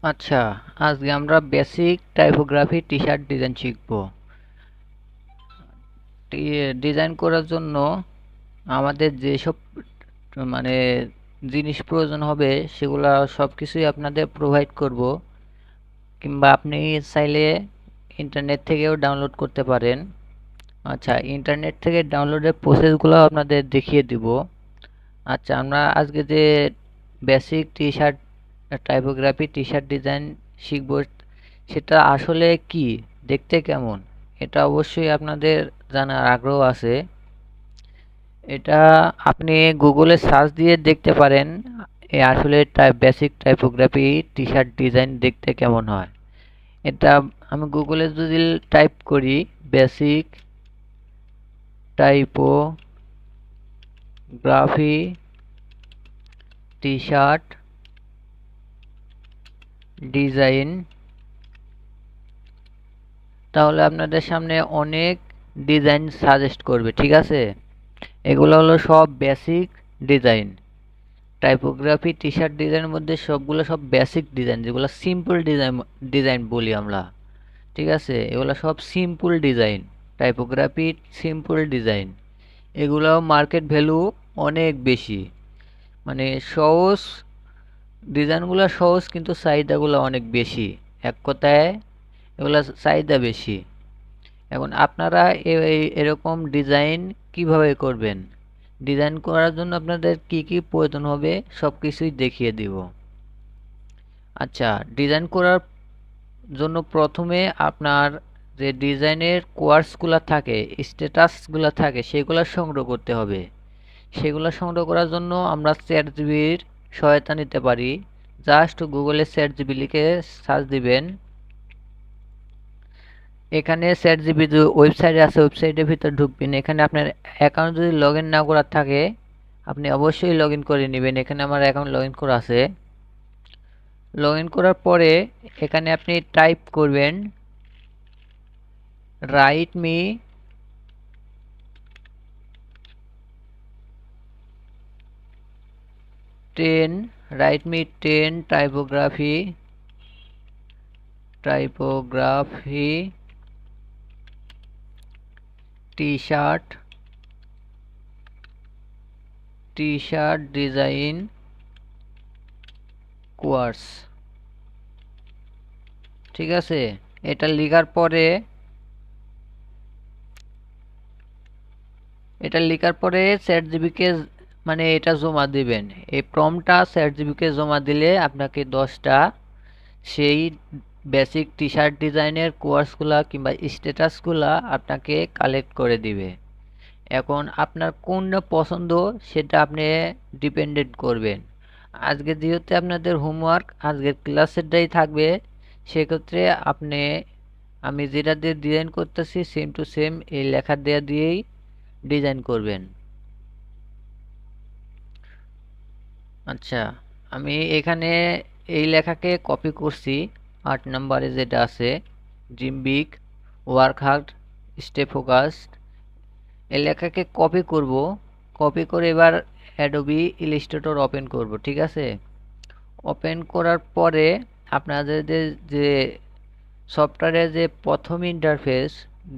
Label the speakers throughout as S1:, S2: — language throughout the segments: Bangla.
S1: আচ্ছা, আজকে আমরা basic typography T shirt design শিখব। ডিজাইন করার জন্য আমাদের যেসব মানে জিনিস প্রয়োজন হবে সেগুলা সব কিছুই আপনাদের প্রোভাইড করব, কিংবা আপনি চাইলে ইন্টারনেট থেকেও ডাউনলোড করতে পারেন। আচ্ছা, ইন্টারনেট থেকে ডাউনলোডের প্রসেসগুলো আপনাদের দেখিয়ে দিব। আচ্ছা, আমরা আজকে যে basic T shirt typography T shirt design শিখব, সেটা আসলে কি, দেখতে কেমন, এটা অবশ্যই আপনাদের জানার আগ্রহ আছে। এটা আপনি গুগলে সার্চ দিয়ে দেখতে পারেন আসলে basic typography T shirt design দেখতে কেমন হয়। এটা আমি গুগলে যদি টাইপ করি basic typography T shirt design, তাহলে আপনাদের সামনে অনেক ডিজাইন সাজেস্ট করবে, ঠিক আছে। এগুলো হলো সব basic design. Typography T shirt ডিজাইনের মধ্যে সবগুলো সব বেসিক ডিজাইন, যেগুলো সিম্পল ডিজাইন ডিজাইন বলি আমরা, ঠিক আছে। এগুলো সব simple design, typography simple design. এগুলো মার্কেট ভ্যালু অনেক বেশি, মানে সহজ ডিজাইনগুলো সহজ, কিন্তু চাহিদাগুলো অনেক বেশি। এক কথায় এগুলো চাহিদা বেশি। এখন আপনারা এরকম ডিজাইন কিভাবে করবেন, ডিজাইন করার জন্য আপনাদের কি কি প্রয়োজন হবে সব কিছুই দেখিয়ে দিব। আচ্ছা, ডিজাইন করার জন্য প্রথমে আপনার যে ডিজাইনের কোয়ার্সগুলো থাকে, স্ট্যাটাসগুলো থাকে, সেগুলো সংগ্রহ করতে হবে। সেগুলো সংগ্রহ করার জন্য আমরা চ্যাট জিবির সহায়তা নিতে পারি। জাস্ট গুগলে চ্যাট জিবি লিখে সার্চ দিবেন। এখানে চ্যাটজিপি যে ওয়েবসাইট আছে, ওয়েবসাইটের ভিতর ঢুকবেন। এখানে আপনার অ্যাকাউন্ট যদি লগ ইন না করা থাকে, আপনি অবশ্যই লগ ইন করে নেবেন। এখানে আমার অ্যাকাউন্ট লগ ইন করা আছে। লগ ইন করার পরে এখানে আপনি টাইপ করবেন write me 10, write me 10 typography T shirt design course, ঠিক আছে। এটা লেখার পরে চ্যাট জিবিকে মানে এটা জমা দিবেন। এই প্রম্পটটা চ্যাট জিবিকে জমা দিলে আপনাকে 10টা সেই বেসিক টি শার্ট ডিজাইনের কোর্সগুলা কিংবা স্ট্যাটাসগুলা আপনাকে কালেক্ট করে দিবে। এখন আপনার কোনটা পছন্দ সেটা আপনি ডিপেন্ডেন্ট করবেন। আজকে যেহেতু আপনাদের হোমওয়ার্ক আজকের ক্লাসেরটাই থাকবে, সেক্ষেত্রে আমি যেটা দিয়ে ডিজাইন করতেছি সেম টু সেম এই লেখা দেওয়া দিয়েই ডিজাইন করবেন। আচ্ছা, আমি এখানে এই লেখাকে কপি করছি। 8 নম্বরে যেটা আছে dream big, work hard, stay focused, এই লেখাকে কপি করব। কপি করে এবার অ্যাডোবি ইলাস্ট্রেটর ওপেন করব, ঠিক আছে। ওপেন করার পরে আপনাদের যে সফটওয়্যারের যে প্রথম ইন্টারফেস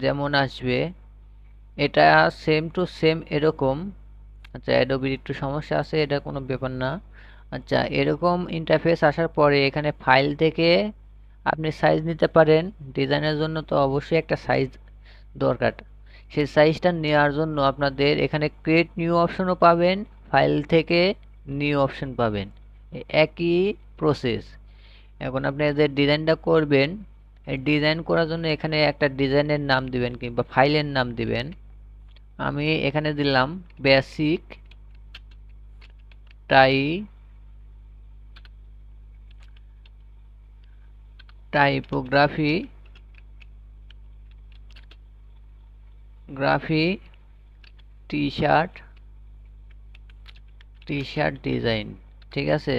S1: যেমন আসবে, এটা সেম টু সেম এরকম। আচ্ছা, অ্যাডোবির একটু সমস্যা আছে, এটা কোনো ব্যাপার না। আচ্ছা, এরকম ইন্টারফেস আসার পরে এখানে ফাইল থেকে আপনি সাইজ নিতে পারেন। ডিজাইনের জন্য তো অবশ্যই একটা সাইজ দরকার। সেই সাইজটা নেওয়ার জন্য আপনাদের এখানে ক্রিয়েট নিউ অপশনও পাবেন, ফাইল থেকে নিউ অপশন পাবেন, একই প্রসেস। এখন আপনি যে ডিজাইনটা করবেন, এই ডিজাইন করার জন্য এখানে একটা ডিজাইনের নাম দিবেন কিংবা ফাইলের নাম দিবেন। আমি এখানে দিলাম basic typography T shirt design, ঠিক আছে।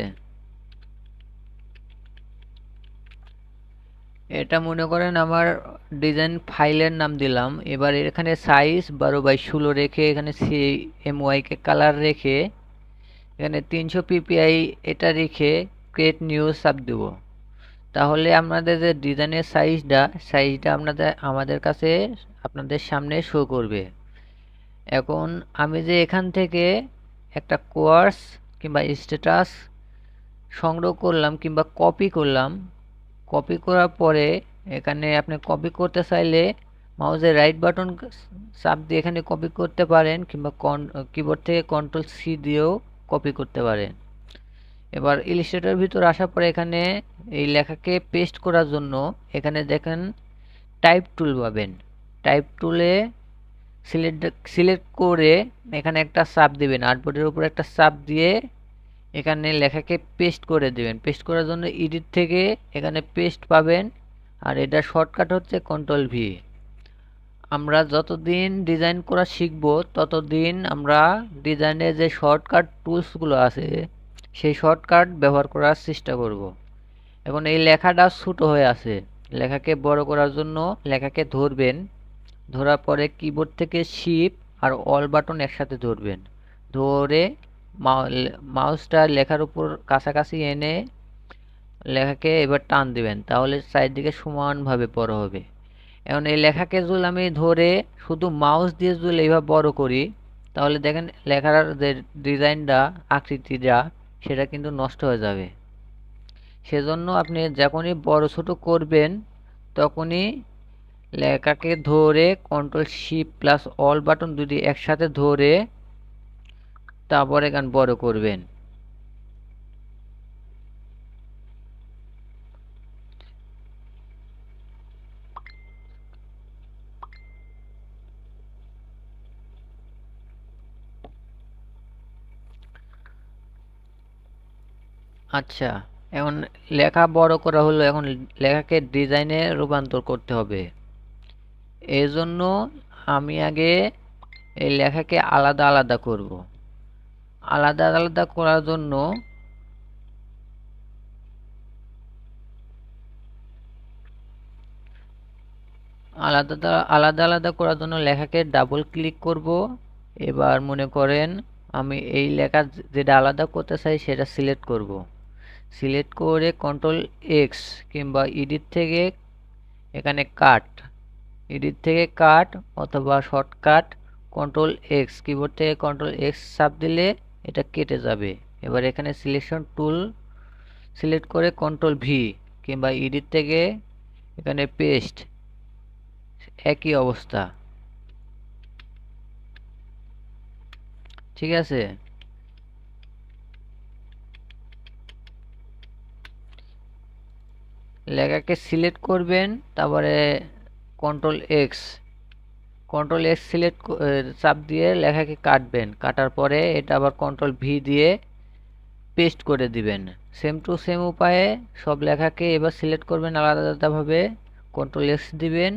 S1: এটা মনে করেন আমার ডিজাইন ফাইলের নাম দিলাম। এবার এখানে সাইজ 12x16 রেখে এখানে CMYK কে কালার রেখে এখানে 300 ppi এটা রেখে ক্রিয়েট নিউ সাব দেব। তাহলে আপনাদের যে ডিজাইনের সাইজটা আমাদের কাছে আপনাদের সামনে শো করবে। এখন আমি যে এখান থেকে একটা কোয়ার্স কিংবা স্ট্যাটাস সংগ্রহ করলাম কিংবা কপি করলাম, কপি করার পরে এখানে আপনি কপি করতে চাইলে মাউসের রাইট বাটন চাপ দিয়ে এখানে কপি করতে পারেন, কিংবা কিবোর্ড থেকে কন্ট্রোল সি দিয়েও কপি করতে পারেন। এবার ইলাস্ট্রেটর ভিতর আসার পরে এখানে এই লেখাকে পেস্ট করার জন্য এখানে দেখেন টাইপ টুল পাবেন। টাইপ টুলে সিলেক্ট করে এখানে একটা চাপ দিবেন, আর্টবোর্ডের উপর একটা চাপ দিয়ে এখানে লেখাকে পেস্ট করে দিবেন। পেস্ট করার জন্য এডিট থেকে এখানে পেস্ট পাবেন, আর এটা শর্টকাট হচ্ছে কন্ট্রোল ভি। আমরা যতদিন ডিজাইন করা শিখব ততদিন আমরা ডিজাইনের যে শর্টকাট টুলসগুলো আছে সেই শর্টকাট ব্যবহার করার চেষ্টা করব। এখন এই লেখাটা ছোট হয়ে আছে, লেখাকে বড় করার জন্য লেখাকে ধরবেন, ধরার পরে কিবোর্ড থেকে শিফট আর অল বাটন একসাথে ধরবেন, ধরে মাউসটা লেখার উপর কাছাকাছি এনে লেখাকে এবার টান দিবেন, তাহলে চারিদিকে সমানভাবে বড় হবে। এখন এই লেখাকে যদি আমি ধরে শুধু মাউস দিয়ে যদি এইভাবে বড় করি, তাহলে দেখেন লেখার যে ডিজাইনটা, আকৃতিটা, সেটা কিন্তু নষ্ট হয়ে যাবে। সেজন্য আপনি যখনই বড় ছোট করবেন তখনই লেখাকে ধরে control shift plus all button দুটি একসাথে ধরে তারপর এখানে বড় করবেন। আচ্ছা, এখন লেখা বড় করা হলো, এখন লেখাকে ডিজাইনে রূপান্তর করতে হবে। এই জন্য আমি আগে এই লেখাকে আলাদা আলাদা করব। আলাদা আলাদা করার জন্য আলাদা আলাদা করার জন্য লেখাকে ডাবল ক্লিক করব। এবার মনে করেন আমি এই লেখা যেটা আলাদা করতে চাই সেটা সিলেক্ট করব। সিলেক্ট করে কন্ট্রোল এক্স কিংবা এডিট থেকে এখানে কাট, এডিট থেকে কাট অথবা শর্টকাট কন্ট্রোল এক্স, কিবোর্ড থেকে কন্ট্রোল এক্স চাপ দিলে এটা কেটে যাবে। এবার এখানে সিলেকশন টুল সিলেক্ট করে কন্ট্রোল ভি কিংবা এডিট থেকে এখানে পেস্ট, একই অবস্থা। ঠিক আছে, লেখাকে সিলেক্ট করবেন, তারপরে কন্ট্রোল এক্স সিলেক্ট চাপ দিয়ে লেখাকে কাটবেন, কাটার পরে এটা আবার কন্ট্রোল ভি দিয়ে পেস্ট করে দিবেন। সেম টু সেম উপায়ে সব লেখাকে এবার সিলেক্ট করবেন আলাদা আলাদাভাবে, কন্ট্রোল এক্স দিবেন,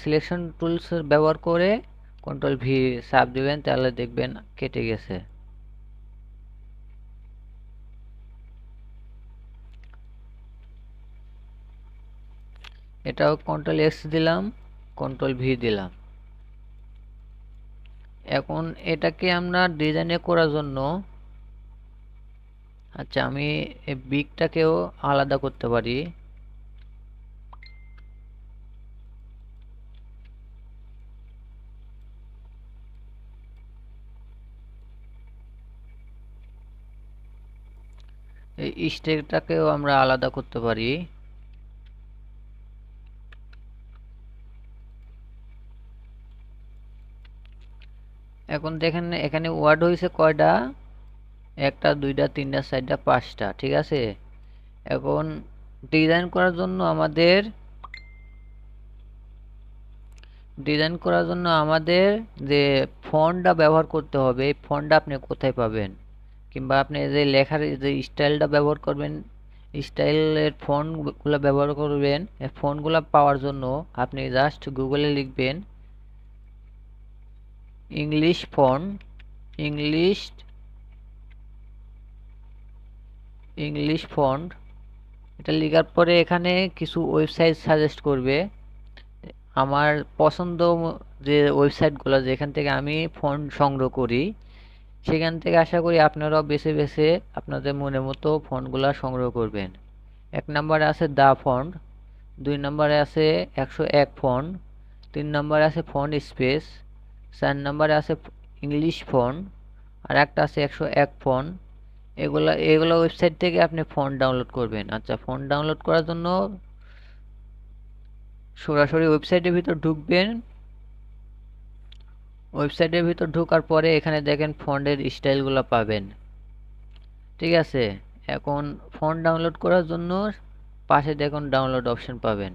S1: সিলেকশন টুলস ব্যবহার করে কন্ট্রোল ভি চাপ দিবেন, তাহলে দেখবেন কেটে গেছে। এটাও কন্ট্রোল এক্স দিলাম, কন্ট্রোল ভি দিলাম। এখন এটাকে আমরা ডিজাইনে করার জন্য, আচ্ছা আমি এই বিগটাকেও আলাদা করতে পারি। এই স্টেকটাকেও আমরা আলাদা করতে পারি। এখন দেখেন এখানে ওয়ার্ড হয়েছে কয়টা, একটা দুইটা তিনটা চারটা পাঁচটা। ঠিক আছে, এখন ডিজাইন করার জন্য যে ফন্টটা ব্যবহার করতে হবে, এই ফন্টটা আপনি কোথায় পাবেন, কিংবা আপনি যে লেখার যে স্টাইলটা ব্যবহার করবেন, স্টাইলের ফন্টগুলো ব্যবহার করবেন, এই ফন্টগুলো পাওয়ার জন্য আপনি জাস্ট গুগলে লিখবেন ইংলিশ ফন্ট, ইংলিশ ফন্ট। এটা লেখার পরে এখানে কিছু ওয়েবসাইট সাজেস্ট করবে। আমার পছন্দ যে ওয়েবসাইটগুলো যেখান থেকে আমি ফন্ট সংগ্রহ করি, সেখান থেকে আশা করি আপনারাও বেছে বেছে আপনাদের মনের মতো ফন্টগুলো সংগ্রহ করবেন। এক নম্বরে আছে দা ফন্ট, 2 নম্বরে আছে 101 ফন্ট, 3 নম্বরে আছে ফন্ট স্পেস, 4 নম্বরে আছে ইংলিশ ফন্ট, আর একটা আছে 101 ফন্ট। এগুলা ওয়েবসাইট থেকে আপনি ফন্ট ডাউনলোড করবেন। আচ্ছা, ফন্ট ডাউনলোড করার জন্য সরাসরি ওয়েবসাইটের ভিতর ঢুকবেন। ওয়েবসাইটের ভিতর ঢোকার পরে এখানে দেখেন ফন্টের স্টাইলগুলো পাবেন, ঠিক আছে। এখন ফন্ট ডাউনলোড করার জন্য পাশে দেখুন ডাউনলোড অপশন পাবেন,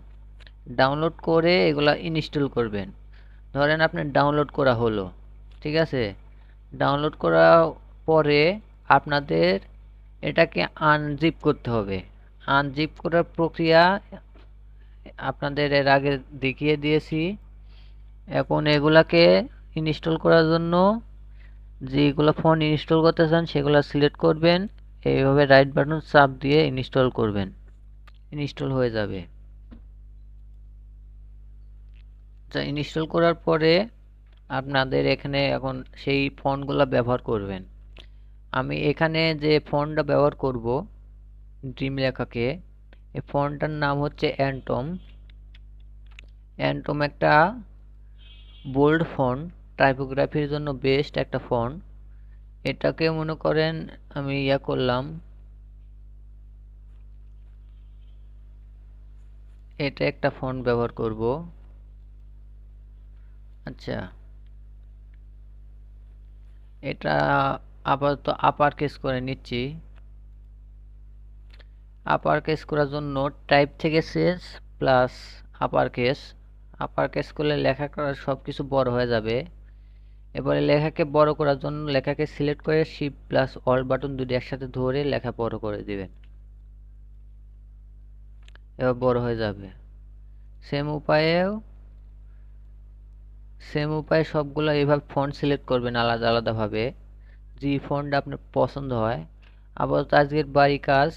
S1: ডাউনলোড করে এগুলা ইনস্টল করবেন। ধরেন আপনার ডাউনলোড করা হলো, ঠিক আছে। ডাউনলোড করার পরে আপনাদের এটাকে আনজিপ করতে হবে। আনজিপ করার প্রক্রিয়া আপনাদের এর আগে দেখিয়ে দিয়েছি। এখন এগুলাকে ইনস্টল করার জন্য যেগুলো ফোন ইনস্টল করতে চান সেগুলো সিলেক্ট করবেন, এইভাবে রাইট বাটন চাপ দিয়ে ইনস্টল করবেন, ইনস্টল হয়ে যাবে। আচ্ছা, ইনস্টল করার পরে আপনাদের এখানে এখন সেই ফন্টগুলো ব্যবহার করবেন। আমি এখানে যে ফন্টটা ব্যবহার করব ড্রিম লেখাকে, এই ফন্টটার নাম হচ্ছে অ্যান্টম। অ্যান্টম একটা বোল্ড ফন্ট, টাইপোগ্রাফির জন্য বেস্ট একটা ফন্ট। এটাকে মনে করেন আমি করলাম, এটা একটা ফন্ট ব্যবহার করব। আচ্ছা, এটা আপাতত আপার কেস করে নিচ্ছি। আপার কেস করার জন্য টাইপ থেকে চেঞ্জ প্লাস আপার কেস করলে লেখা করার সব কিছু বড় হয়ে যাবে। এবারে লেখাকে বড় করার জন্য লেখাকে সিলেক্ট করে শিফট প্লাস অল বাটন দুটি একসাথে ধরে লেখা বড় করে দিবেন, এবার বড় হয়ে যাবে। সেম উপায়ে সবগুলো এইভাবে ফন্ট সিলেক্ট করবেন আলাদা আলাদাভাবে, যে ফন্ট আপনার পছন্দ হয়। আপাতত আজকের বাড়ি কাজ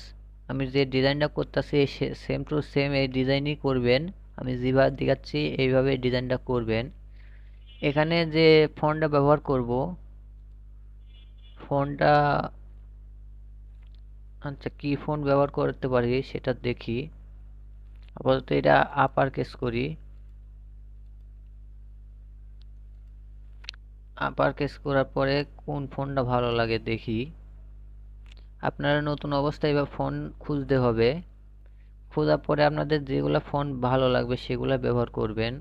S1: আমি যে ডিজাইনটা করতেছি সেম টু সেম এই ডিজাইনই করবেন। আমি যেভাবে দেখাচ্ছি এইভাবে ডিজাইনটা করবেন। এখানে যে ফন্টটা ব্যবহার করব, ফন্টটা আচ্ছা কি ফন্ট ব্যবহার করতে পারি সেটা দেখি। আপাতত এটা আপার কেস করি। আপার কেস করার পরে কোন ফন্টটা ভালো লাগে দেখি। আপনারা নতুন অবস্থায় বা ফন্ট খুঁজতে হবে, খোঁজার পরে আপনাদের যেগুলা ফন্ট ভালো লাগবে সেগুলা ব্যবহার করবেন।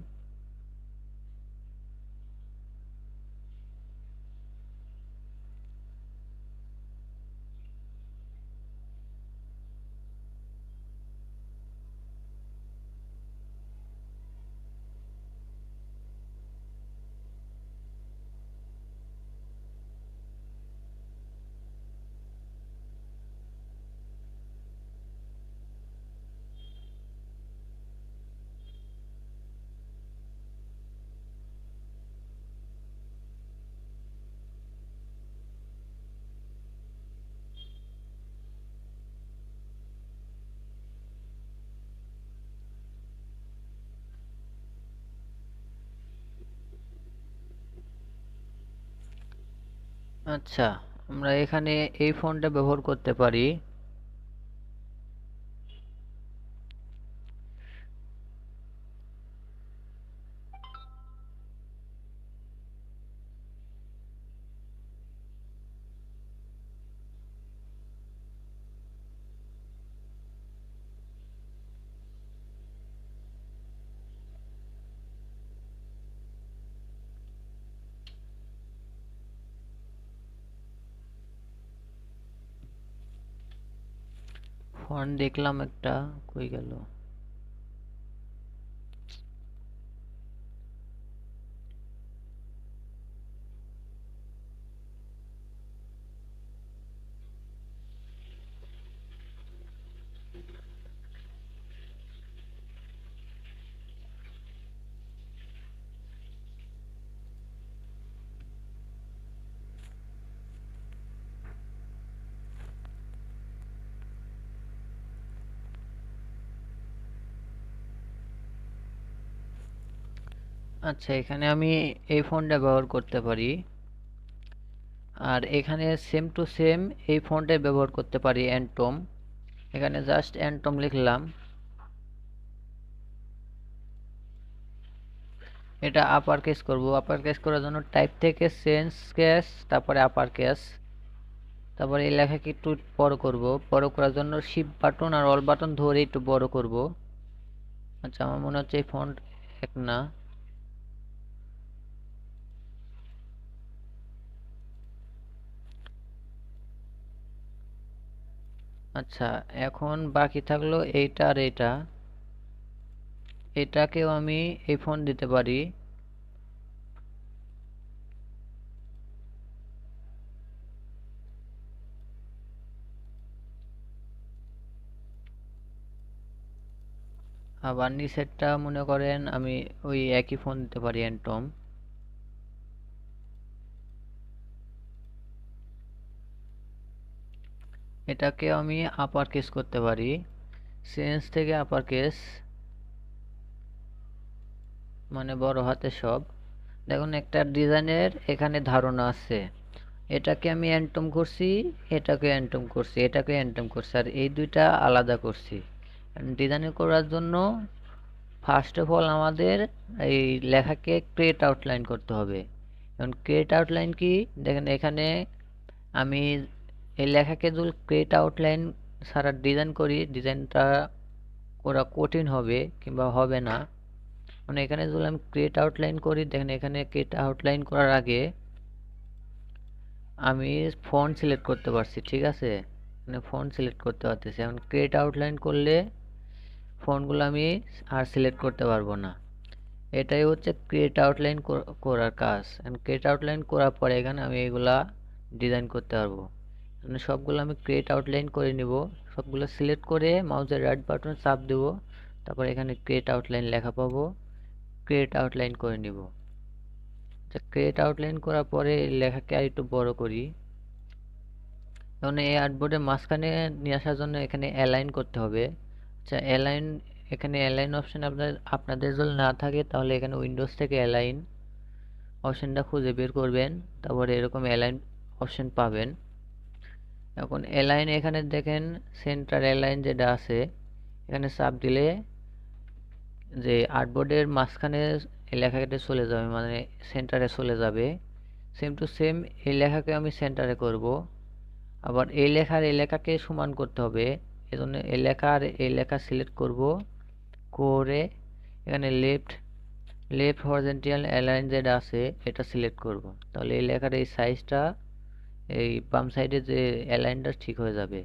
S1: আচ্ছা, আমরা এখানে এই ফন্টটা ব্যবহার করতে পারি। ফন্ট দেখলাম একটা, কই গেল? আচ্ছা, এখানে আমি এই ফন্টটা ব্যবহার করতে পারি। আর এখানে সেম টু সেম এই ফন্টে ব্যবহার করতে পারি অ্যান্টম। এখানে জাস্ট অ্যান্টম লিখলাম। এটা আপার কেস করব। আপার কেস করার জন্য টাইপ থেকে চেঞ্জ কেস, তারপরে আপার কেস, তারপরে এই লেখাকে একটু বড় করব। বড় করার জন্য শিফট বাটন আর অল বাটন ধরে একটু বড় করব। আচ্ছা, আমার মনে হচ্ছে এই ফন্ট এক না। আচ্ছা, এখন বাকি থাকলো এইটা আর এইটা। এটাকেও আমি এই ফন্ট দিতে পারি। আবার নিচেরটা মনে করেন আমি ওই একই ফন্ট দিতে পারি, অ্যান্টম। এটাকে আমি আপার কেস করতে পারি। চেঞ্জ থেকে আপার কেস, মানে বড় হাতে সব। দেখুন একটা ডিজাইনের এখানে ধারণা আছে। এটাকে আমি অ্যান্টম করছি, এটাকে অ্যান্টম করছি, এটাকে অ্যান্টম করছি, আর এই দুইটা আলাদা করছি। ডিজাইন করার জন্য ফার্স্ট অফ অল আমাদের এই লেখাকে ক্রিয়েট আউটলাইন করতে হবে। এখন ক্রিয়েট আউটলাইন কি, দেখেন এখানে আমি এই লেখাকে যদি ক্রিয়েট আউটলাইন ছাড়া ডিজাইন করি, ডিজাইনটা করা কঠিন হবে কিংবা হবে না। মানে এখানে যদি আমি ক্রিয়েট আউটলাইন করি, দেখেন এখানে ক্রিয়েট আউটলাইন করার আগে আমি ফন্ট সিলেক্ট করতে পারছি, ঠিক আছে? মানে ফন্ট সিলেক্ট করতে পারতেছি। এখন ক্রিয়েট আউটলাইন করলে ফন্টগুলো আমি আর সিলেক্ট করতে পারবো না। এটাই হচ্ছে ক্রিয়েট আউটলাইন করার কাজ। ক্রিয়েট আউটলাইন করার পরে এখানে আমি এগুলা ডিজাইন করতে পারবো। মানে সবগুলো আমি ক্রিয়েট আউটলাইন করে নিব। সবগুলো সিলেক্ট করে মাউসের রাইট বাটন চাপ দেব, তারপর এখানে ক্রিয়েট আউটলাইন লেখা পাবো, ক্রিয়েট আউটলাইন করে নিব। ক্রিয়েট আউটলাইন করার পরে লেখাকে আর একটু বড় করি। এখন এই আর্টবোর্ডের মাঝখানে নিয়ে আসার জন্য এখানে অ্যালাইন করতে হবে। আচ্ছা, অ্যালাইন, এখানে অ্যালাইন অপশন আপনাদের যদি না থাকে তাহলে এখানে উইন্ডোজ থেকে অ্যালাইন অপশনটা খুঁজে বের করবেন, তারপরে এরকম অ্যালাইন অপশন পাবেন। এখন অ্যালাইন এখানে দেখেন সেন্টার অ্যালাইন যেটা আছে, এখানে চাপ দিলে যে আর্টবোর্ডের মাঝখানে এই লেখাটা চলে যাবে, মানে সেন্টারে চলে যাবে। সেম টু সেম এই লেখাকে আমি সেন্টারে করব। আবার এই লেখাকে সমান করতে হবে। এজন্য এই লেখা আর এই লেখা সিলেক্ট করব, করে এখানে লেফট লেফট হরিজন্টাল অ্যালাইন যেটা আছে এটা সিলেক্ট করব। তাহলে এই লেখার এই সাইজটা এই বাম সাইডে যে অ্যালাইনটা ঠিক হয়ে যাবে।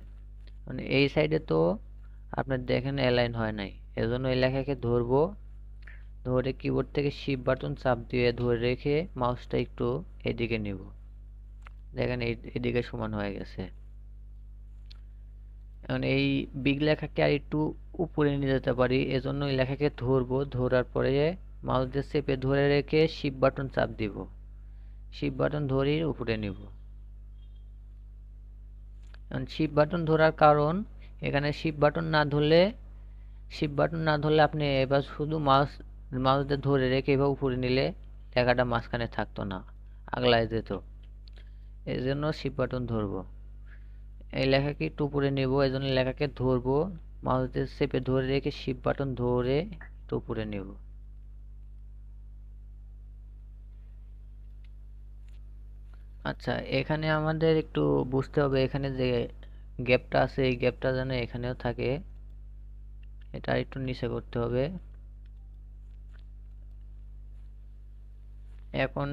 S1: মানে এই সাইডে তো আপনার দেখেন অ্যালাইন হয় নাই, এজন্য এই লেখাকে ধরবো, ধরে কিবোর্ড থেকে শিফট বাটন চাপ দিয়ে ধরে রেখে মাউসটা একটু এদিকে নিব। দেখেন এদিকে সমান হয়ে গেছে। এখন এই বিগ লেখাকে আর একটু উপরে নিয়ে যেতে পারি, এজন্য এই লেখাকে ধরবো, ধরার পরে মাউস দিয়ে চেপে ধরে রেখে শিফট বাটন চাপ দিব, শিফট বাটন ধরেই উপরে নিব। এখন শিফট বাটন ধরার কারণ, এখানে শিফট বাটন না ধরলে আপনি এবার শুধু মাউস দিয়ে ধরে রেখে এবার উপরে নিলে লেখাটা মাঝখানে থাকতো না, আগলায় যেত। এই জন্য শিফট বাটন ধরবো। এই লেখাকে একটু উপরে নেব, এই জন্য লেখাকে ধরবো, মাউস দিয়ে চেপে ধরে রেখে শিফট বাটন ধরে একটু উপরে নেব। আচ্ছা, এখানে আমাদের একটু বুঝতে হবে, এখানে যে গ্যাপটা আছে এই গ্যাপটা যেন এখানেও থাকে, এটা একটু নিচে করতে হবে। এখন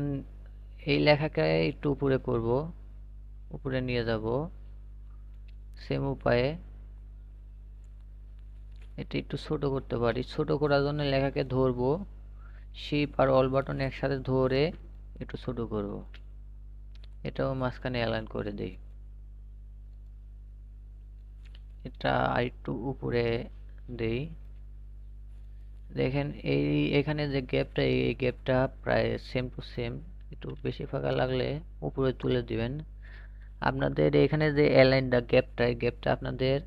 S1: এই লেখাকে একটু উপরে করব, উপরে নিয়ে যাব সেম উপায়ে। এটা একটু ছোট করতে পারি, ছোট করার জন্য লেখাকে ধরবো, শিফট আর অল বাটন একসাথে ধরে একটু ছোট করব। এটাও মাঝখানে অ্যালাইন করে দেই। এটা আরেকটু উপরে দেই। দেখেন এখানে যে গ্যাপটা, এই গ্যাপটা প্রায় সেম টু সেম। একটু বেশি ফাঁকা লাগলে উপরে তুলে দিবেন। আপনাদের এখানে যে অ্যালাইনটা গ্যাপটা, এই গ্যাপটা আপনাদের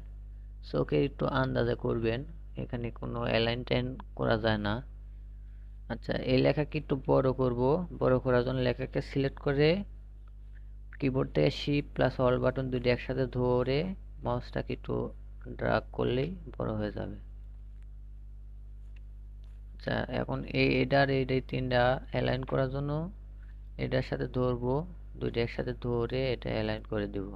S1: চোখে একটু আন্দাজে করবেন, এখানে কোনো অ্যালাইন টাইন করা যায় না। আচ্ছা, এই লেখাকে একটু বড় করব। বড় করার জন্য লেখাকে সিলেক্ট করে কিবোর্ড থেকে শিফট প্লাস অল বাটন দুটি একসাথে ধরে মাউসটাকে একটু ড্রাগ করলেই বড় হয়ে যাবে। আচ্ছা, এখন এই তিনটা অ্যালাইন করার জন্য এটার সাথে ধরবো, দুইটা একসাথে ধরে এটা অ্যালাইন করে দিব।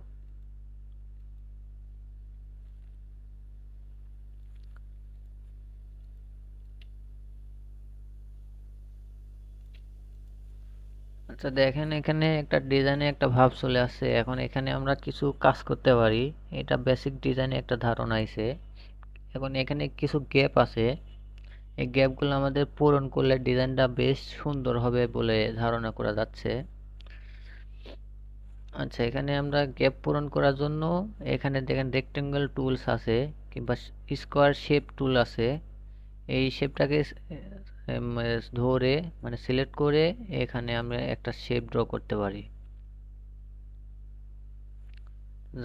S1: আচ্ছা দেখেন, এখানে একটা ডিজাইনে একটা ভাব চলে আসছে। এখন এখানে আমরা কিছু কাজ করতে পারি। এটা বেসিক ডিজাইনে একটা ধারণা আইছে। এখন এখানে কিছু গ্যাপ আছে, এই গ্যাপগুলো আমাদের পূরণ করলে ডিজাইনটা বেশ সুন্দর হবে বলে ধারণা করা যাচ্ছে। আচ্ছা, এখানে আমরা গ্যাপ পূরণ করার জন্য এখানে দেখেন রেক্টেঙ্গল টুলস আছে কিংবা স্কোয়ার শেপ টুল আছে। এই শেপটাকে ধরে মানে সিলেক্ট করে এখানে আমরা একটা শেপ ড্র করতে পারি।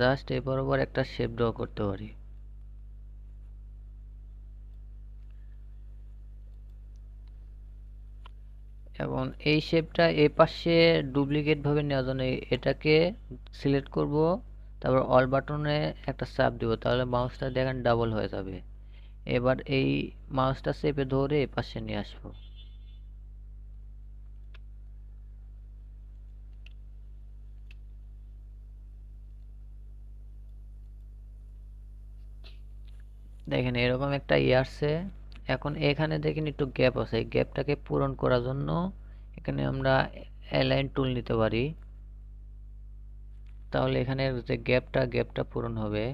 S1: জাস্ট এই বরাবর একটা শেপ ড্র করতে পারি। এবং এই শেপটা এই পাশে ডুপ্লিকেট ভাবে নেওয়ার জন্য এটাকে সিলেক্ট করব, তারপর অল বাটনে একটা চাপ দিব, তাহলে মাউসটা দেখেন ডাবল হয়ে যাবে। এবার এই মাউসটা চেপে ধরে এই পাশে নিয়ে আসবো। দেখেন এরকম একটা আসছে। এখন এখানে দেখেন একটু গ্যাপ আছে, এই গ্যাপটাকে পূরণ করার জন্য এখানে আমরা অ্যালাইন টুল নিতে পারি। তাহলে এখানে যে গ্যাপটা পূরণ হবে।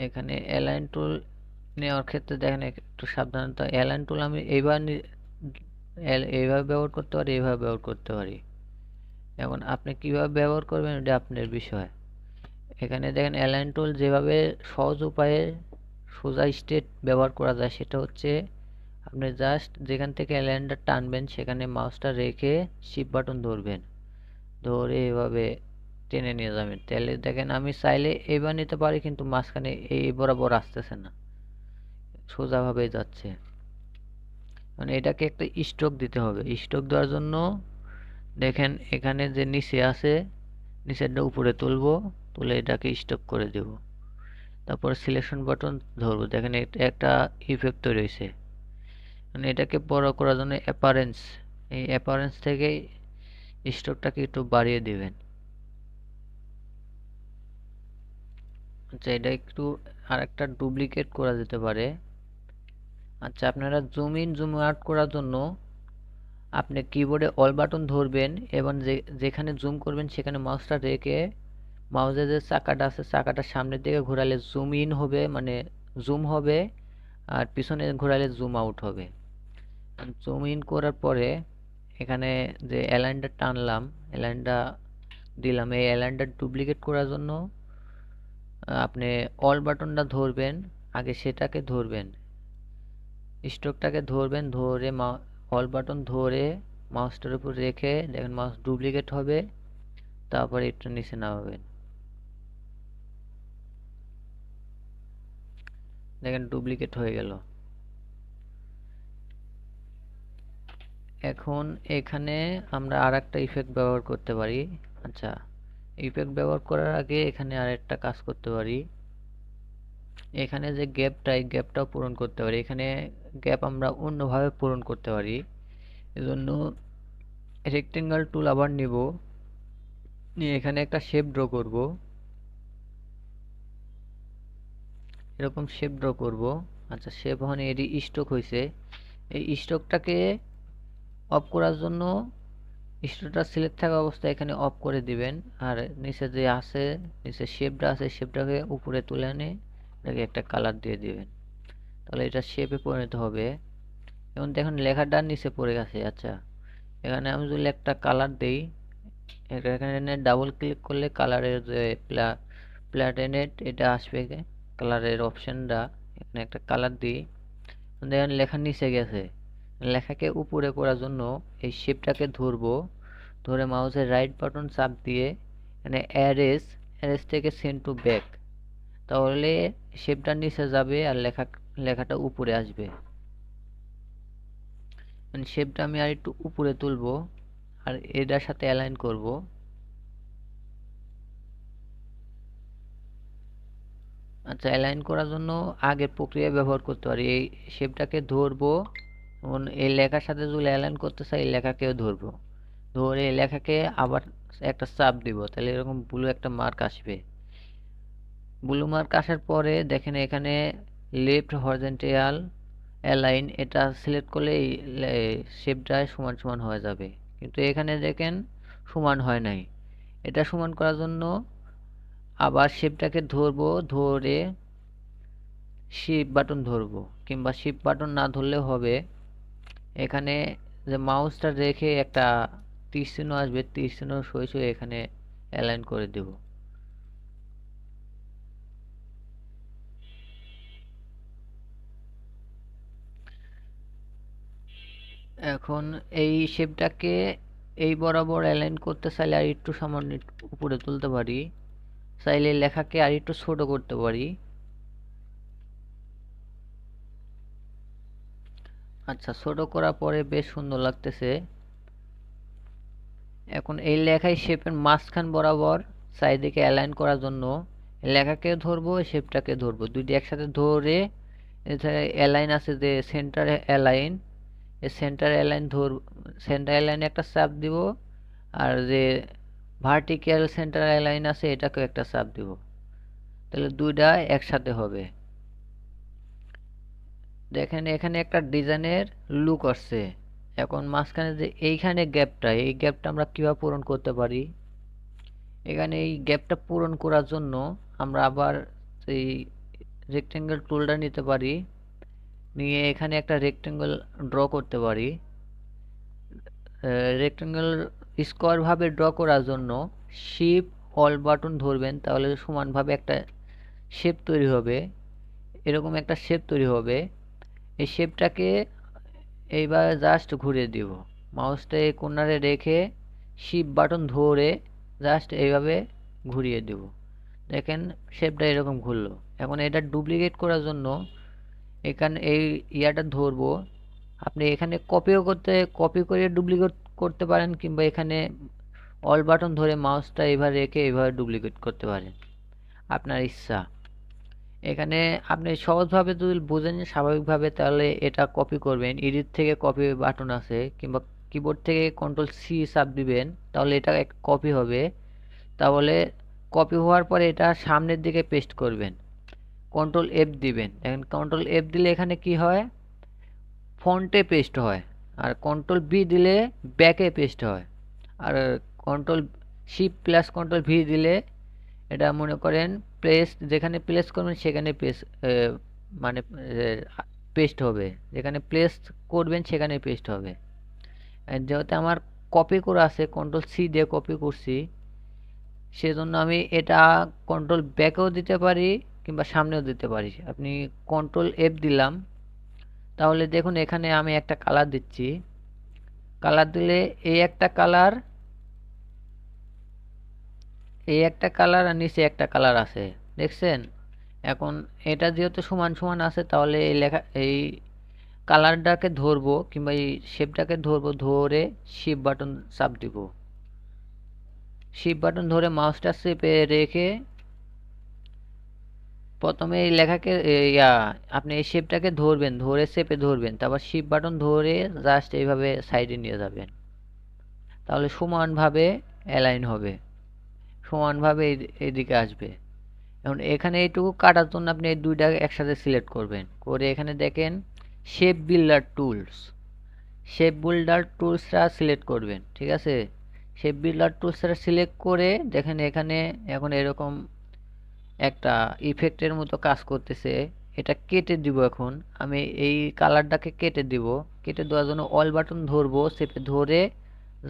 S1: এখানে অ্যালাইন টুল নেওয়ার ক্ষেত্রে দেখেন একটু সাবধানতা। অ্যালাইন টুল আমি এইভাবে ব্যবহার করতে পারি, এইভাবে ব্যবহার করতে পারি। এখন আপনি কিভাবে ব্যবহার করবেন এটা আপনার বিষয়। এখানে দেখেন অ্যালাইন টুল যেভাবে সহজ উপায়ে সোজা স্ট্রেট ব্যবহার করা যায় সেটা হচ্ছে আপনি জাস্ট যেখান থেকে অ্যালাইনটা টানবেন সেখানে মাউসটা রেখে শিফট বাটন ধরবেন, ধরে এভাবে টেনে নিয়ে যাবেন। তাহলে দেখেন আমি চাইলে এইবার নিতে পারি, কিন্তু মাঝখানে এই বরাবর আসতেছে না, সোজাভাবে যাচ্ছে। মানে এটাকে একটা স্ট্রোক দিতে হবে। স্ট্রোক দেওয়ার জন্য দেখেন এখানে যে নিচে আছে, নিচেরটা উপরে তুলবো, তুলে এটাকে স্ট্রোক করে দেব। তারপর সিলেকশন বাটন ধরবো, দেখেন এটা একটা ইফেক্ট তৈরি হয়েছে। মানে এটাকে বড় করার জন্য অ্যাপারেন্স, এই অ্যাপারেন্স থেকে স্ট্রোকটাকে একটু বাড়িয়ে দিবেন। আচ্ছা, এটা একটু আর একটা ডুপ্লিকেট করা যেতে পারে। আচ্ছা, আপনারা জুম ইন জুম আউট করার জন্য আপনি কিবোর্ডে অল বাটন ধরবেন এবং যেখানে জুম করবেন সেখানে মাউসটা রেখে মাউসের যে চাকাটা আছে চাকাটা সামনের দিকে ঘোরালে জুম ইন হবে, মানে জুম হবে, আর পিছনে ঘোরালে জুম আউট হবে। জুম ইন করার পরে এখানে যে অ্যালাইনটা টানলাম, অ্যালাইনটা দিলাম, এই অ্যালাইনটা ডুপ্লিকেট করার জন্য আপনি অল বাটনটা ধরবেন, আগে সেটাকে ধরবেন, স্ট্রোকটাকে ধরবেন, ধরে অল বাটন ধরে মাউসটার উপর রেখে দেখেন মাউস ডুপ্লিকেট হবে, তারপরে একটু নিচে নামাবেন। দেখেন ডুপ্লিকেট হয়ে গেল। এখন এখানে আমরা আর একটা ইফেক্ট ব্যবহার করতে পারি। আচ্ছা, ইফেক্ট ব্যবহার করার আগে এখানে আরেকটা কাজ করতে পারি। এখানে যে গ্যাপটা, এই গ্যাপটাও পূরণ করতে পারি। এখানে গ্যাপ আমরা অন্যভাবে পূরণ করতে পারি। এজন্য রেক্টেঙ্গল টুল আবার নিব, নিয়ে এখানে একটা শেপ ড্র করব। এরকম শেপ ড্র করব। আচ্ছা, শেপ ওখানে এটি স্ট্রোক হয়েছে। এই স্ট্রোকটাকে অফ করার জন্য স্ট্রোকটা সিলেক্ট থাকা অবস্থায় এখানে অফ করে দিবেন। আর নিচে যে আছে, নিচে শেপটা আছে, শেপটাকে উপরে তুলে এনে এটাকে একটা কালার দিয়ে দিবেন, তাহলে এটা শেপে পরিণত হবে। এখন দেখুন লেখাটা নিচে পড়ে গেছে। আচ্ছা, এখানে আমি যদি একটা কালার দেই, এখানে ডাবল ক্লিক করলে কালারের যে প্ল্যাটেনেট এটা আসবে, কালারের অপশনটা এখানে একটা কালার দিই, দেখেন লেখার নিচে গেছে। লেখাকে উপরে করার জন্য এই শেপটাকে ধরবো, ধরে মাউসের রাইট বাটন চাপ দিয়ে এখানে অ্যারেস থেকে সেন্ড টু ব্যাক, তাহলে শেপটা নিচে যাবে আর লেখাটা উপরে আসবে। শেপটা আমি আর একটু উপরে তুলবো আর এটার সাথে অ্যালাইন করব। আচ্ছা, অ্যালাইন করার জন্য আগের প্রক্রিয়া ব্যবহার করতে পারি। এই শেপটাকে ধরবো, যেমন এই লেখার সাথে যদি অ্যালাইন করতে চাই এই লেখাকেও ধরবো, ধরে এই লেখাকে আবার একটা চাপ দিব, তাহলে এরকম ব্লু একটা মার্ক আসবে। ব্লু মার্ক আসার পরে দেখেন এখানে লেফট হরিজন্টাল অ্যালাইন এটা সিলেক্ট করলে এই শেপটা সমান সমান হয়ে যাবে, কিন্তু এখানে দেখেন সমান হয় নাই। এটা সমান করার জন্য আবার শেপটাকে ধরবো, ধরে শিফট বাটন ধরবো, কিংবা শিফট বাটন না ধরলেও হবে। এখানে যে মাউসটা রেখে একটা তীর চিহ্ন আসবে, তীর চিহ্ন সই সই এখানে অ্যালাইন করে দেব। এখন এই শেপটাকে এই বরাবর অ্যালাইন করতে চাইলে আর একটু সামান্য উপরে তুলতে পারি, চাইলে লেখাকে আর একটু ছোট করতে পারি। আচ্ছা, ছোট করার পরে বেশ সুন্দর লাগতেছে। এখন এই লেখায় শেপের মাঝখান বরাবর চারিদিকে অ্যালাইন করার জন্য লেখাকে ধরবো, শেপটাকে ধরবো, দুইটি একসাথে ধরে এখানে অ্যালাইন আছে যে সেন্টার অ্যালাইন, এই সেন্টার অ্যালাইন সেন্টার অ্যালাইনে একটা চাপ দিব, আর যে ভার্টিক্যাল সেন্টার অ্যালাইন আছে এটাকেও একটা চাপ দিব, তাহলে দুইটা একসাথে হবে। দেখেন এখানে একটা ডিজাইনের লুক আসছে। এখন মাঝখানে যে এইখানে গ্যাপটা, এই গ্যাপটা আমরা কিভাবে পূরণ করতে পারি? এখানে এই গ্যাপটা পূরণ করার জন্য আমরা আবার এই রেক্টেঙ্গেল টুলটা নিতে পারি, নিয়ে এখানে একটা রেক্টেঙ্গেল ড্র করতে পারি। রেক্টেঙ্গেল স্কোয়ার ভাবে ড্র করার জন্য শিফট অল বাটন ধরবেন, তাহলে সমানভাবে একটা শেপ তৈরি হবে, এরকম একটা শেপ তৈরি হবে। এই শেপটাকে এইবার জাস্ট ঘুরিয়ে দিব, মাউসটা এই কর্নারে রেখে শিফট বাটন ধরে জাস্ট এইভাবে ঘুরিয়ে দেব। দেখেন শেপটা এরকম ঘুরলো। এখন এটা ডুপ্লিকেট করার জন্য এখানে এই ইয়াটা ধরবো, আপনি এখানে কপি করে ডুপ্লিকেট করতে পারেন, কিংবা এখানে অল বাটন ধরে মাউসটা এভাবে রেখে এভাবে ডুপ্লিকেট করতে পারেন, আপনার ইচ্ছা। এখানে আপনি সহজভাবে যদি বোঝেন স্বাভাবিকভাবে, তাহলে এটা কপি করবেন, এডিট থেকে কপি বাটন আছে, কিংবা কিবোর্ড থেকে কন্ট্রোল সি চাপ দিবেন, তাহলে এটা কপি হবে। তাহলে কপি হওয়ার পরে এটা সামনের দিকে পেস্ট করবেন, কন্ট্রোল এফ দিবেন। এখন কন্ট্রোল এফ দিলে এখানে কি হয়, ফন্টে পেস্ট হয়, আর কন্ট্রোল বি দিলে ব্যাকে পেস্ট হয়, আর control shift plus control V দিলে এটা মনে করেন প্লেস, যেখানে প্লেস করবেন সেখানে মানে পেস্ট হবে, যেখানে প্লেস করবেন সেখানে পেস্ট হবে। যেহেতু আমার কপি করা আছে, কন্ট্রোল সি দিয়ে কপি করছি, সেজন্য আমি এটা কন্ট্রোল ব্যাকেও দিতে পারি কিংবা সামনেও দিতে পারি। আপনি কন্ট্রোল এফ দিলাম, তাহলে দেখুন এখানে আমি একটা কালার দিচ্ছি, কালার দিলে এই একটা কালার, এই একটা কালার আর নিচে একটা কালার আছে, দেখছেন? এখন এটা যেহেতু সমান সমান আছে, তাহলে এই এই কালারটাকে ধরবো কিংবা এই শেপটাকে ধরবো, ধরে শিফট বাটন চাপ দিব, শিফট বাটন ধরে মাউসটা চেপে রেখে প্রথমে এই লেখাকে আপনি এই শেপটাকে ধরবেন, ধরে চেপে ধরবেন, তারপর শিফট বাটন ধরে জাস্ট এইভাবে সাইডে নিয়ে যাবেন, তাহলে সমানভাবে অ্যালাইন হবে, সমানভাবে এইদিকে আসবে। এখন এখানে এইটুকু কাটার জন্য আপনি এই দুইটা একসাথে সিলেক্ট করবেন, করে এখানে দেখেন shape builder tools, shape builder টুলসটা সিলেক্ট করবেন, ঠিক আছে? শেপ বিল্ডার টুলসটা সিলেক্ট করে দেখেন এখানে এখন এরকম একটা ইফেক্টের মতো কাজ করতেছে, এটা কেটে দিব। এখন আমি এই কালারটাকে কেটে দিব, কেটে দেওয়ার জন্য অল বাটন ধরবো, চেপে ধরে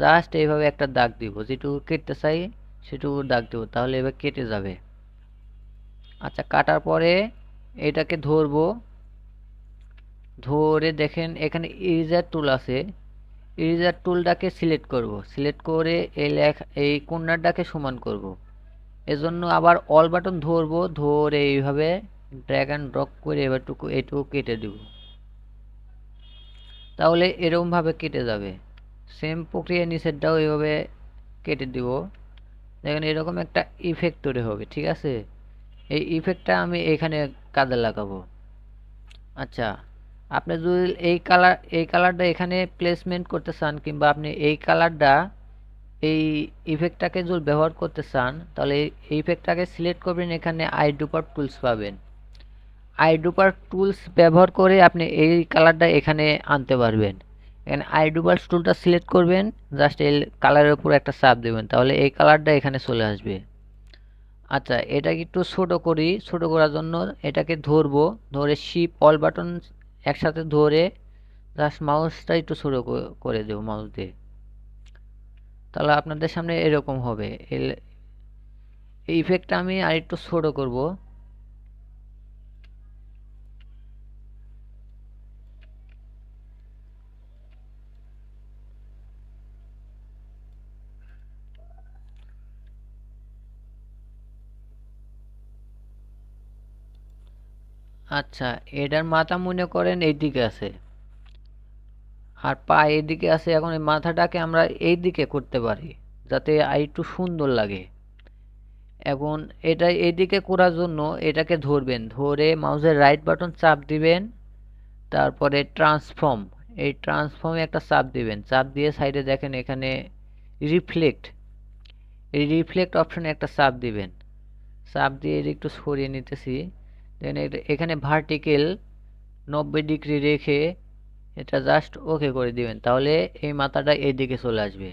S1: জাস্ট এইভাবে একটা দাগ দিব, যেটুকু কেটে চাই সেটুকু দাগ দিব, তাহলে এবার কেটে যাবে। আচ্ছা, কাটার পরে এটাকে ধরবো, ধরে দেখেন এখানে ইরেজার টুল আছে, ইরেজার টুলটাকে সিলেক্ট করব, সিলেক্ট করে এই এই কর্নারটাকে সমান করব, এজন্য আবার অল বাটন ধরবো, ধরে এইভাবে ড্র্যাগ অ্যান্ড ড্রপ করে এবারটুকু এইটুকু কেটে দেব, তাহলে এরকমভাবে কেটে যাবে। সেম প্রক্রিয়া নিচেরটাও এইভাবে কেটে দিব, দেখেন এরকম একটা ইফেক্ট তৈরি হবে, ঠিক আছে? এই ইফেক্টটা আমি এখানে কাজে লাগাবো। আচ্ছা, আপনি যদি এই কালারটা এখানে প্লেসমেন্ট করতে চান, কিংবা আপনি এই কালারটা এই ইফেক্টটাকে যদি ব্যবহার করতে চান, তাহলে এই ইফেক্টটাকে সিলেক্ট করবেন, এখানে আইড্রপার টুলস পাবেন। আইড্রপার টুলস ব্যবহার করে আপনি এই কালারটা এখানে আনতে পারবেন। এখানে আইড্রপার টুলটা সিলেক্ট করবেন, জাস্ট এই কালারের উপর একটা চাপ দেবেন, তাহলে এই কালারটা এখানে চলে আসবে। আচ্ছা, এটাকে একটু ছোট করি। ছোট করার জন্য এটাকে ধরবো, ধরে শিপ অল বাটন একসাথে ধরে জাস্ট মাউসটা একটু ছোট করে দেবো মাউস দিয়ে, তাহলে আপনাদের সামনে এরকম হবে। এই ইফেক্টটা আমি আর একটু ছোট করব। আচ্ছা, এটার মাথা মনে করেন এইদিকে আছে, আর পা এইদিকে আছে। এখন এই মাথাটাকে আমরা এই দিকে করতে পারি, যাতে আর একটু সুন্দর লাগে। এখন এটা এইদিকে করার জন্য এটাকে ধরবেন, ধরে মাউসের রাইট বাটন চাপ দিবেন, তারপরে ট্রান্সফর্ম, এই ট্রান্সফর্মে একটা চাপ দিবেন। চাপ দিয়ে সাইডে দেখেন এখানে রিফ্লেক্ট, এই রিফ্লেক্ট অপশনে একটা চাপ দিবেন। চাপ দিয়ে এটা একটু সরিয়ে নিতেছি। দেন এখানে ভার্টিক্যাল 90 ডিগ্রি রেখে এটা জাস্ট ওকে করে দিবেন, তাহলে এই মাথাটা এইদিকে চলে আসবে।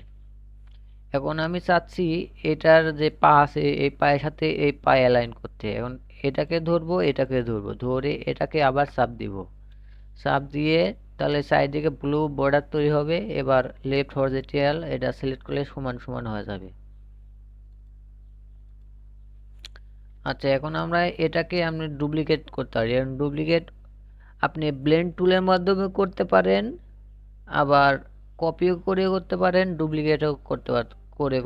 S1: এখন আমি চাচ্ছি এটার যে পা আছে এই পায়ের সাথে এই পা অ্যালাইন করতে। এখন এটাকে ধরবো, এটাকে ধরবো, ধরে এটাকে আবার চাপ দিব। চাপ দিয়ে তাহলে চারিদিকে ব্লু বর্ডার তৈরি হবে। এবার লেফট হরিজন্টাল এটা সিলেক্ট করলে সমান সমান হয়ে যাবে। আচ্ছা, এখন আমরা এটাকে আপনি ডুপ্লিকেট করতে পারি। ডুপ্লিকেট আপনি ব্লেন্ড টুলের মাধ্যমে করতে পারেন, আবার কপিও করে করতে পারেন, ডুপ্লিকেটও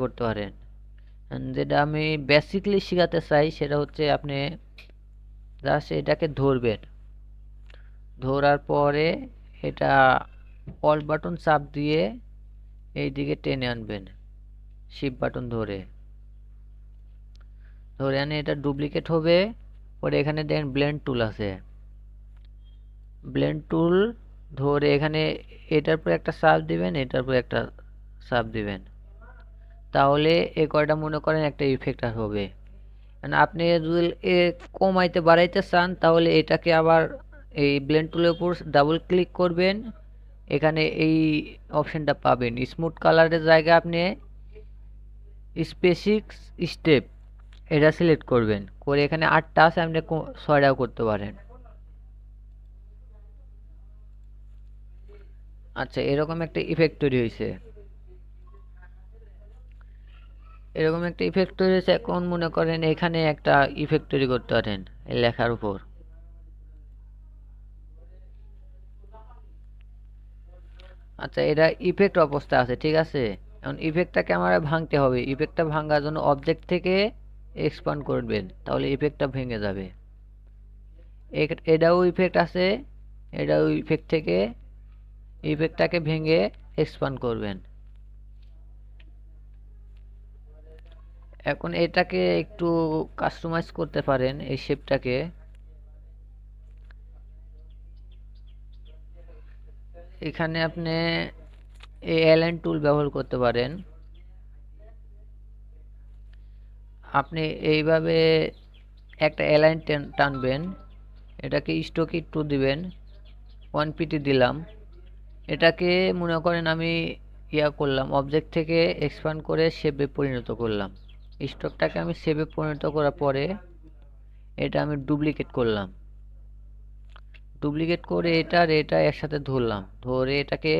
S1: করতে পারেন। যেটা আমি বেসিকলি শেখাতে চাই সেটা হচ্ছে আপনি জাস্ট এটাকে ধরবেন, ধরার পরে এটা অল বাটন চাপ দিয়ে এই দিকে টেনে আনবেন, শিফট বাটন ধরে ধরে আনে এটা ডুপ্লিকেট হবে। পরে এখানে দেখেন ব্লেন্ড টুল আছে, ব্লেন্ড টুল ধরে এখানে এটার পর একটা চাপ দিবেন, এটার পর একটা চাপ দিবেন, তাহলে এই কয়টা মনে করেন একটা ইফেক্ট হবে। আপনি যদি কমাইতে বাড়াইতে চান, তাহলে এটাকে আবার এই ব্লেন্ড টুলের উপর ডাবল ক্লিক করবেন, এখানে এই অপশনটা পাবেন। স্মুথ কালারের জায়গায় আপনি স্পেসিফিক স্টেপ এটা সিলেক্ট করবেন, করে এখানে 8টা আছে, আপনি 6টাও করতে পারেন। আচ্ছা, এরকম একটা ইফেক্ট তৈরি হয়েছে, এরকম একটা ইফেক্ট তৈরি হয়েছে। এখন মনে করেন এখানে একটা ইফেক্ট তৈরি করতে পারেন এই লেখার উপর। আচ্ছা, এটা ইফেক্ট অবস্থা আছে, ঠিক আছে। এখন ইফেক্টটাকে আমার ভাঙতে হবে। ইফেক্টটা ভাঙার জন্য অবজেক্ট থেকে এক্সপান্ড করবেন, তাহলে ইফেক্টটা ভেঙে যাবে। এটাও ইফেক্ট আছে, এটাও ইফেক্ট থেকে ইফেক্টটাকে ভেঙে এক্সপান্ড করবেন। এখন এটাকে একটু কাস্টমাইজ করতে পারেন, এই শেপটাকে। এখানে আপনি এই অ্যালাইন টুল ব্যবহার করতে পারেন। আপনি এইভাবে একটা অ্যালাইন টানবেন, এটাকে স্ট্রোক একটু দিবেন, 1 পিটি দিলাম। এটাকে মনে করেন আমি করলাম, অবজেক্ট থেকে এক্সপান্ড করে শেপে পরিণত করলাম। স্ট্রোকটাকে আমি শেপে পরিণত করার পরে এটা আমি ডুপ্লিকেট করলাম, ডুপ্লিকেট করে এটা আর এটা একসাথে ধরলাম, ধরে এটাকে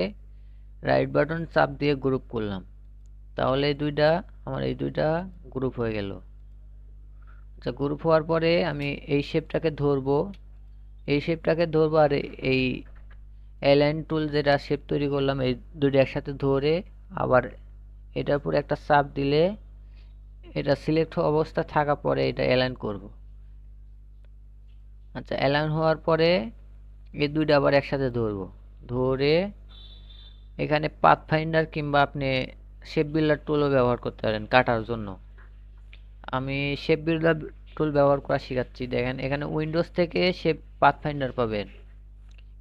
S1: রাইট বাটন চাপ দিয়ে গ্রুপ করলাম, তাহলে এই দুইটা গ্রুপ হয়ে গেল। আচ্ছা, গ্রুপ হওয়ার পরে আমি এই শেপটাকে ধরবো, আর এই অ্যালাইন টুল যেটা শেপ তৈরি করলাম এই দুটো একসাথে ধরে আবার এটার উপর একটা চাপ দিলে এটা সিলেক্ট অবস্থা থাকা পরে এটা অ্যালাইন করব। আচ্ছা, অ্যালাইন হওয়ার পরে এই দুইটা আবার একসাথে ধরবো, ধরে এখানে পাথ ফাইন্ডার কিংবা আপনি শেপ বিল্ডার টুলও ব্যবহার করতে পারেন কাটার জন্য। আমি শেপ বিল্ডার টুল ব্যবহার করা শেখাচ্ছি। দেখেন এখানে উইন্ডোজ থেকে শেপ পাথফাইন্ডার পাবেন,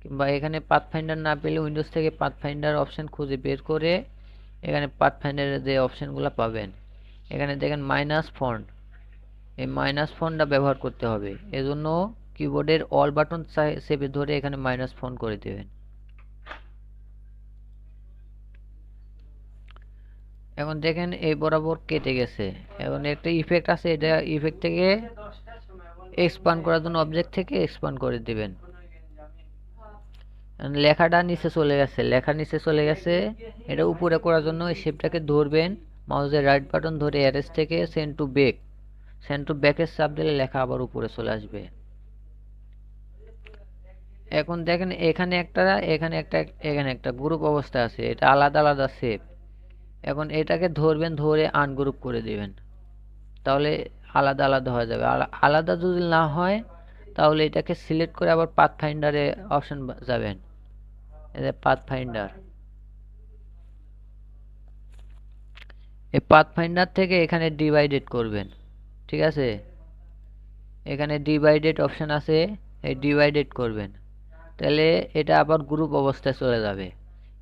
S1: কিংবা এখানে পাথফাইন্ডার না পেলে উইন্ডোজ থেকে পাথফাইন্ডার অপশন খুঁজে বের করে এখানে পাথফাইন্ডারের যে অপশনগুলো পাবেন, এখানে দেখেন মাইনাস ফন্ট, এই মাইনাস ফন্টটা ব্যবহার করতে হবে। এজন্য কিবোর্ডের অল বাটন চেপে ধরে এখানে মাইনাস ফন্ট করে দেবেন। এখন দেখেন এই বরাবর কেটে গেছে। এখন একটা ইফেক্ট আছে, এটা ইফেক্ট থেকে এক্সপান্ড করার জন্য অবজেক্ট থেকে এক্সপান্ড করে দিবেন। লেখাটা নিচে চলে গেছে, লেখা নিচে চলে গেছে, এটা উপরে করার জন্য এই শেপটাকে ধরবেন, মাউসের রাইট বাটন ধরে অ্যারেস থেকে send to back, send to ব্যাকের চাপ দিলে লেখা আবার উপরে চলে আসবে। এখন দেখেন এখানে একটা, এখানে একটা, এখানে একটা গ্রুপ অবস্থা আছে, এটা আলাদা আলাদা শেপ। এখন এটাকে ধরবেন, ধরে আনগ্রুপ করে দিবেন, তাহলে আলাদা আলাদা হয়ে যাবে। আলাদা যদি না হয় তাহলে এটাকে সিলেক্ট করে আবার পাথ ফাইন্ডারে অপশন যাবেন, এই যে পাথ ফাইন্ডার, এই পাথ ফাইন্ডার থেকে এখানে ডিভাইডেড করবেন, ঠিক আছে? এখানে ডিভাইডেড অপশন আছে, এই ডিভাইডেড করবেন, তাহলে এটা আবার গ্রুপ অবস্থায় চলে যাবে।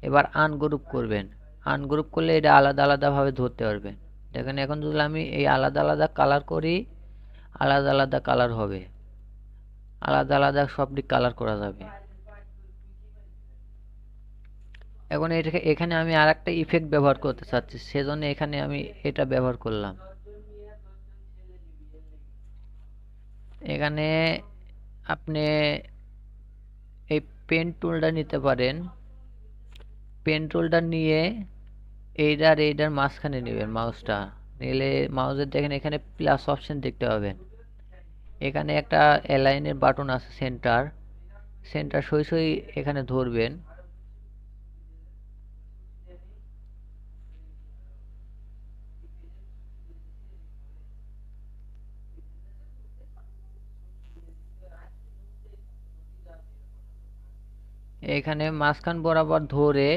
S1: এবার আনগ্রুপ করবেন, আনগ্রুপ করলে এটা আলাদা আলাদাভাবে ধরতে পারবেন। দেখেন এখন যদি আমি এই আলাদা আলাদা কালার করি, আলাদা আলাদা কালার হবে, আলাদা আলাদা সব দিক কালার করা যাবে। এখন এটাকে এখানে আমি আর একটা ইফেক্ট ব্যবহার করতে চাচ্ছি, সেজন্য এখানে আমি এটা ব্যবহার করলাম। এখানে আপনি এই পেন টুলটা নিতে পারেন, পেন টুলটা নিয়ে এইটার এইটার মাঝখানে নেবেন মাউসটা, নিলে মাউসের দেখেন এখানে প্লাস অপশন দেখতে পাবেন, এখানে একটা অ্যালাইনের বাটন আছে, সেন্টার, সেন্টার সই সই এখানে ধরবেন। এখানে মাঝখান বরাবর ধরে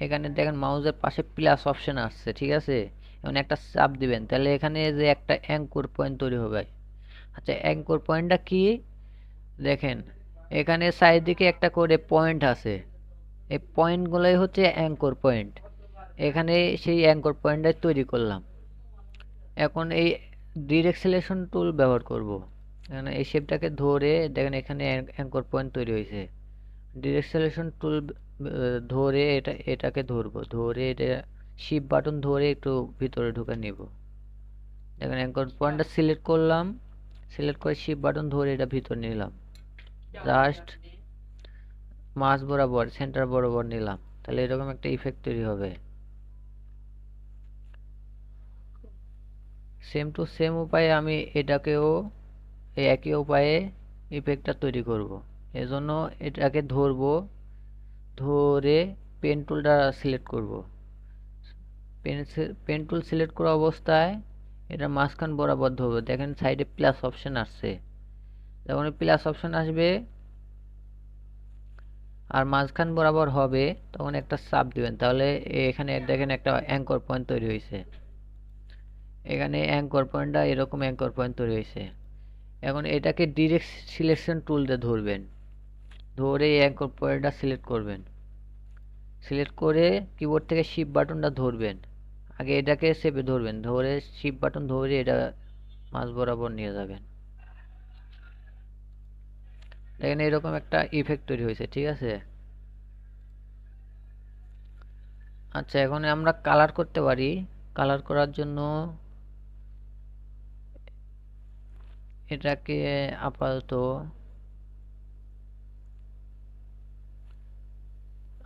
S1: এখানে দেখেন মাউসের পাশে প্লাস অপশন আসছে, ঠিক আছে? এখন একটা চাপ দিবেন, তাহলে এখানে যে একটা অ্যাঙ্কর পয়েন্ট তৈরি হবে। আচ্ছা, অ্যাঙ্কর পয়েন্টটা কি দেখেন, এখানে চারিদিকে একটা করে পয়েন্ট আছে, এই পয়েন্টগুলোই হচ্ছে অ্যাঙ্কর পয়েন্ট। এখানে সেই অ্যাঙ্কর পয়েন্টটাই তৈরি করলাম। এখন এই ডিরেক্ট সিলেকশন টুল ব্যবহার করব, এখানে এই শেপটাকে ধরে দেখেন এখানে অ্যাঙ্কর পয়েন্ট তৈরি হয়েছে। ডিরেক্ট সিলেকশন টুল ধরে এটাকে ধরবো, ধরে এটা শিফট বাটন ধরে একটু ভিতরে ঢুকে নিব। দেখেন অ্যাঙ্কর পয়েন্টটা সিলেক্ট করলাম, সিলেক্ট করে শিফট বাটন ধরে এটা ভিতরে নিলাম, জাস্ট মাঝ বরাবর সেন্টার বরাবর নিলাম, তাহলে এরকম একটা ইফেক্ট তৈরি হবে। সেম টু সেম উপায়ে আমি এটাকেও এই একই উপায়ে ইফেক্টটা তৈরি করব। এজন্য এটাকে ধরবো, ধরে পেন টুলটা সিলেক্ট করব, পেন টুল সিলেক্ট করা অবস্থায় এটা মাঝখান বরাবর ধরবো, দেখেন সাইডে প্লাস অপশন আসছে, যখন প্লাস অপশন আসবে আর মাঝখান বরাবর হবে তখন একটা চাপ দিবেন, তাহলে এখানে দেখেন একটা অ্যাঙ্কর পয়েন্ট তৈরি হয়েছে, এখানে অ্যাঙ্কর পয়েন্টটা এরকম অ্যাঙ্কর পয়েন্ট তৈরি হয়েছে। এখন এটাকে ডিরেক্ট সিলেকশন টুল দিয়ে ধরবেন, ধরে এই অ্যাঙ্কর পয়েন্টটা সিলেক্ট করবেন, সিলেক্ট করে কিবোর্ড থেকে শিফট বাটনটা ধরবেন, আগে এটাকে চেপে ধরবেন, ধরে শিফট বাটন ধরে এটা মাঝ বরাবর নিয়ে যাবেন। দেখেন এরকম একটা ইফেক্ট তৈরি হয়েছে, ঠিক আছে? আচ্ছা, এখন আমরা কালার করতে পারি। কালার করার জন্য এটাকে আপাতত,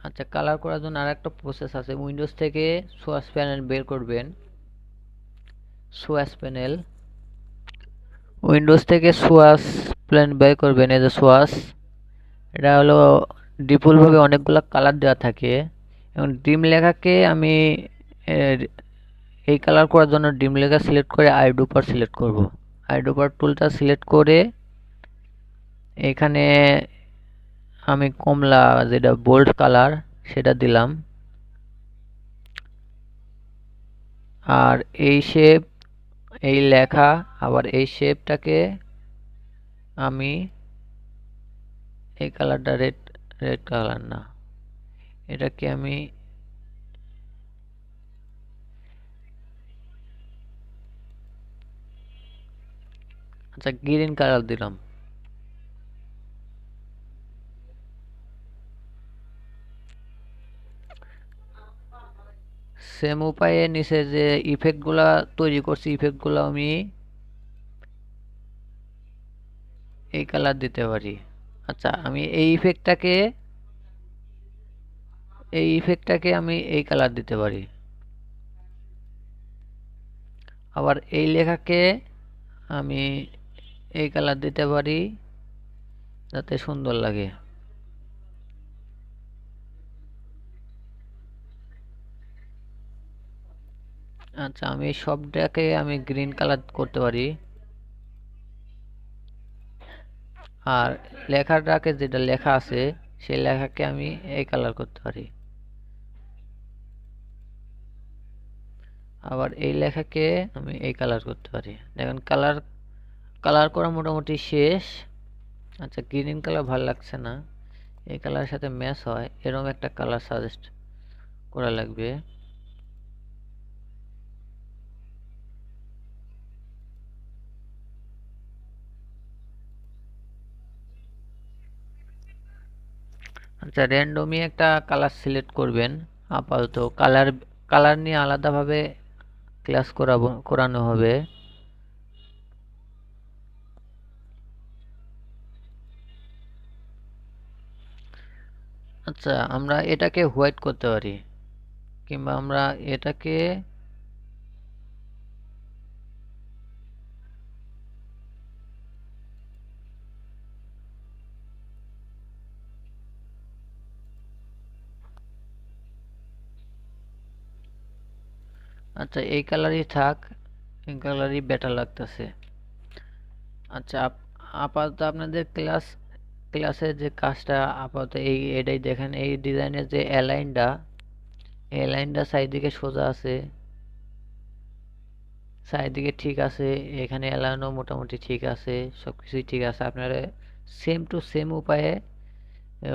S1: আচ্ছা কালার করার জন্য আর একটা প্রসেস আছে, উইন্ডোজ থেকে সোয়াস প্যানেল বের করবেন, সোয়াস প্যানেল, উইন্ডোজ থেকে সোয়াস প্যানেল বের করবেন, এই যে সোয়াস, এটা হলো ডিফল্টভাবে অনেকগুলো কালার দেওয়া থাকে। এবং ডিম লেখাকে আমি এই কালার করার জন্য ডিম লেখা সিলেক্ট করে আইড্রপার সিলেক্ট করব, আইড্রপার টুলটা সিলেক্ট করে এখানে আমি কমলা যেটা বোল্ড কালার সেটা দিলাম, আর এই শেপ, এই লেখা, আবার এই শেপটাকে আমি এই কালারটা রেড, রেড কালার না, এটাকে আমি আচ্ছা গ্রিন কালার দিলাম। সেম উপায়ে নিচে যে ইফেক্ট গুলা তৈরি করছি, ইফেক্ট গুলো আমি এই কালার দিতে পারি। আচ্ছা আমি এই ইফেক্টটাকে আমি এই কালার দিতে পারি। আবার এই লেখাকে আমি এই কালার দিতে পারি যাতে সুন্দর লাগে। আচ্ছা আমি সবটাকে আমি গ্রিন কালার করতে পারি। আর লেখাটাকে যেটা লেখা আছে সেই লেখাকে আমি এই কালার করতে পারি। আবার এই লেখাকে আমি এই কালার করতে পারি। দেখেন কালার কালার করা মোটামুটি শেষ। আচ্ছা গ্রিন কালার ভালো লাগছে না, এই কালারের সাথে ম্যাচ হয় এরকম একটা কালার সাজেস্ট করা লাগবে। আচ্ছা র্যান্ডমই একটা কালার সিলেক্ট করবেন। আপাতত কালার কালার নিয়ে আলাদাভাবে ক্লাস করানো হবে। আচ্ছা আমরা এটাকে হোয়াইট করতে পারি, কিংবা আমরা এটাকে আচ্ছা এই কালারই থাক, এই কালারই বেটার লাগতেছে। আচ্ছা আপাতত আপনাদের ক্লাসের যে কাজটা আপাতত এটাই দেখেন, এই ডিজাইনের যে অ্যালাইনটা, এই লাইনটা চারিদিকে সোজা আছে, চারিদিকে ঠিক আছে, এখানে এলানো মোটামুটি ঠিক আছে, সবকিছুই ঠিক আছে। আপনারা সেম টু সেম উপায়ে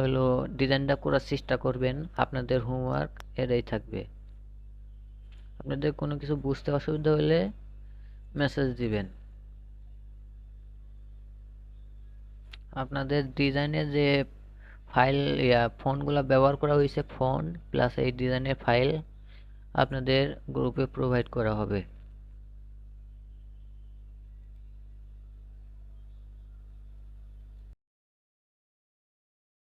S1: হলো ডিজাইনটা করার চেষ্টা করবেন। আপনাদের হোমওয়ার্ক এটাই থাকবে। আপনাদের কোনো কিছু বুঝতে অসুবিধা হলে মেসেজ দিবেন। আপনাদের ডিজাইনের যে ফাইল ফন্টগুলো ব্যবহার করা হয়েছে, ফন্ট প্লাস এই ডিজাইনের ফাইল আপনাদের গ্রুপে প্রোভাইড করা হবে।